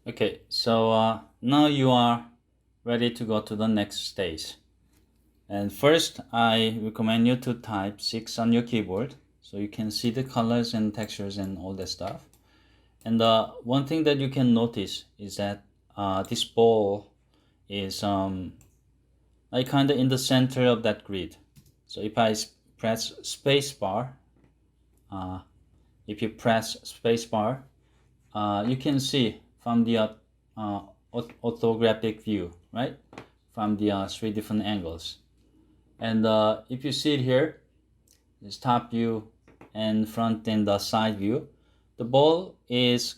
Okay, so now you are ready to go to the next stage. And first, I recommend you to type 6 on your keyboard so you can see the colors and textures and all that stuff. And one thing that you can notice is that this ball is like kind of in the center of that grid. So if I press spacebar, uh, if you press spacebar, you can see from the orthographic view, right? From the three different angles. And if you see it here, this top view and front and the side view, the ball is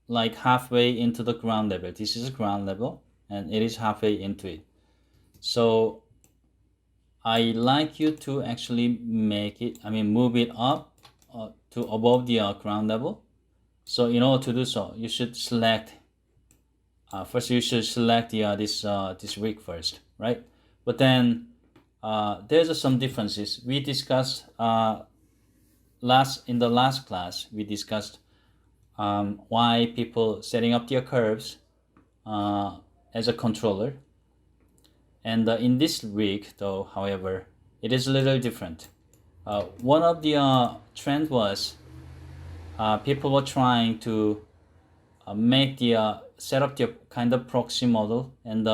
like halfway into the ground level. This is ground level and it is halfway into it. So I like you to actually move it up to above the ground level. So in order to do so, you should select first. You should select this rig first, right? But then there's some differences. We discussed in the last class. We discussed why people setting up their curves as a controller. And in this rig, though, however, it is a little different. One of the trend was people were trying to make the set up the kind of proxy model and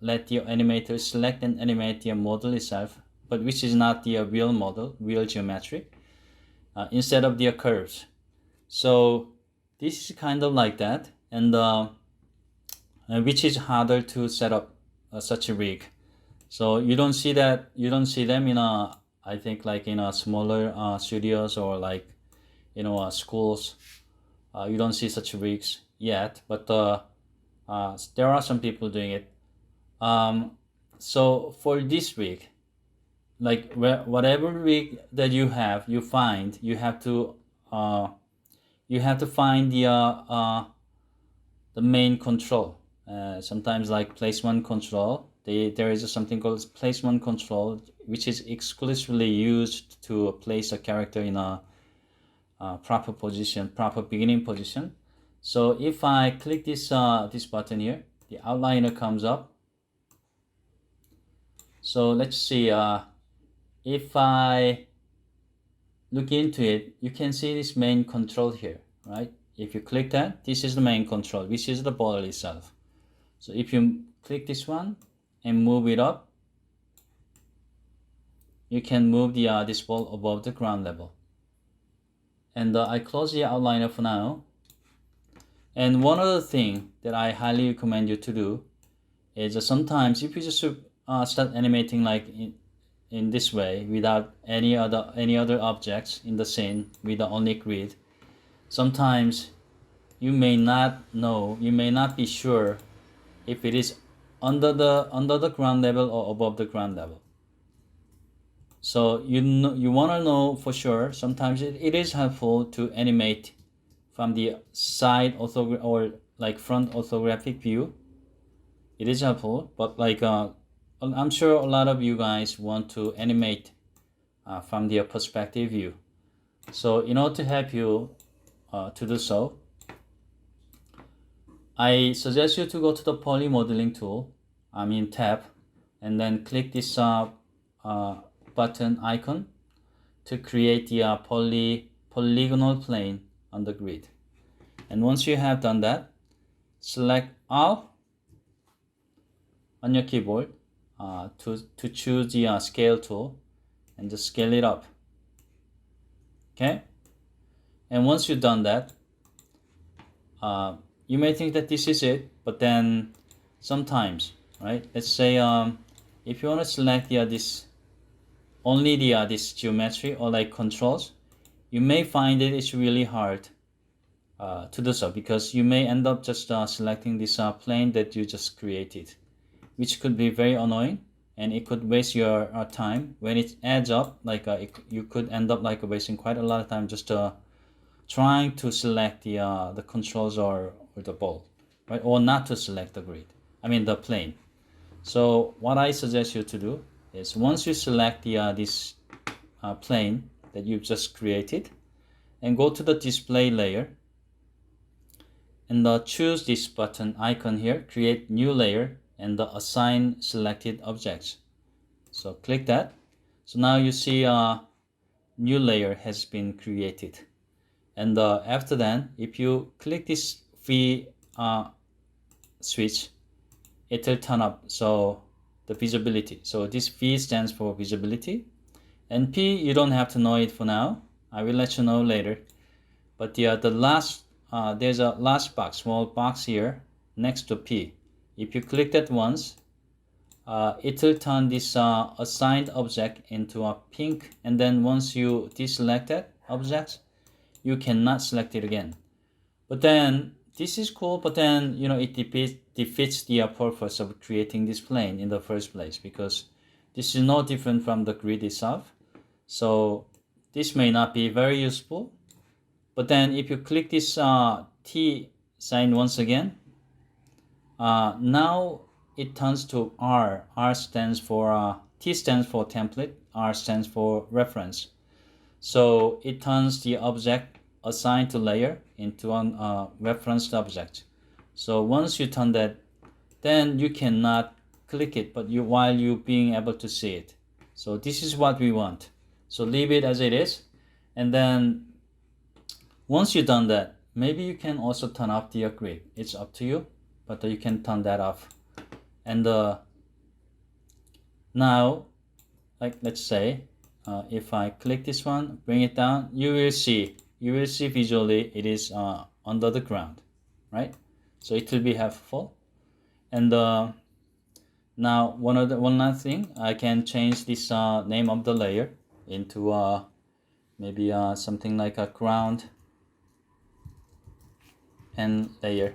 let the animator select and animate the model itself, but which is not the real model, real geometry, instead of the curves. So this is kind of like that, and which is harder to set up such a rig. So you don't see that. You don't see them in a, I think, like in a smaller studios or like schools. You don't see such rigs yet, but there are some people doing it. So for this rig, like whatever rig that you find, you have to find the main control. Sometimes like placement control. There is something called placement control, which is exclusively used to place a character in a proper position, proper beginning position. So if I click this button here, the outliner comes up. So let's see. If I look into it, you can see this main control here, right? If you click that, this is the main control, which is the ball itself. So if you click this one and move it up, you can move the this ball above the ground level. And I close the outliner for now. And one other thing that I highly recommend you to do is sometimes if you just start animating like in this way without any other objects in the scene with the only grid, sometimes you may not know, you may not be sure if it is under the ground level or above the ground level. So you want to know for sure. Sometimes it is helpful to animate from the side or like front orthographic view. It is helpful, but like I'm sure a lot of you guys want to animate from the perspective view. So in order to help you to do so, I suggest you to go to the poly modeling tool, tab, and then click this button icon to create the polygonal plane on the grid. And once you have done that, select all on your keyboard to choose the scale tool and just scale it up. Okay? And once you've done that, you may think that this is it, but then sometimes, right? Let's say if you want to select this geometry or like controls, you may find it's really hard to do so, because you may end up just selecting this plane that you just created, which could be very annoying, and it could waste your time. When it adds up, like you could end up like wasting quite a lot of time just trying to select the controls or the ball, right? Or not to select the grid, the plane. So what I suggest you to do is, once you select this plane that you've just created, and go to the display layer, and choose this button icon here, create new layer, and assign selected objects. So click that. So now you see a new layer has been created. And after that, if you click this V switch, it will turn up. So the visibility. So this V stands for visibility. And P, you don't have to know it for now. I will let you know later. But the last, there's a last box, small box here next to P. If you click that once, it will turn this assigned object into a pink. And then once you deselect that object, you cannot select it again. But then this is cool, but then it defeats the purpose of creating this plane in the first place, because this is no different from the grid itself. So this may not be very useful. But then if you click this T sign once again, now it turns to R. R stands for T stands for template, R stands for reference. So it turns the object assigned to layer into a referenced object. So once you turn that, then you cannot click it, but while you being able to see it. So this is what we want. So leave it as it is, and then once you've done that, maybe you can also turn off the grid. It's up to you, but you can turn that off. And now, like let's say, if I click this one, bring it down, you will see visually it is under the ground, right? So it will be helpful. And now one last thing, I can change this name of the layer into maybe something like a ground and layer,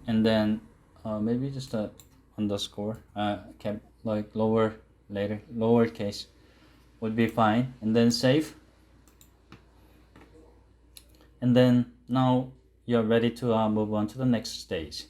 and then maybe just a underscore, kept like lowercase would be fine, and then save. And then now you're ready to move on to the next stage.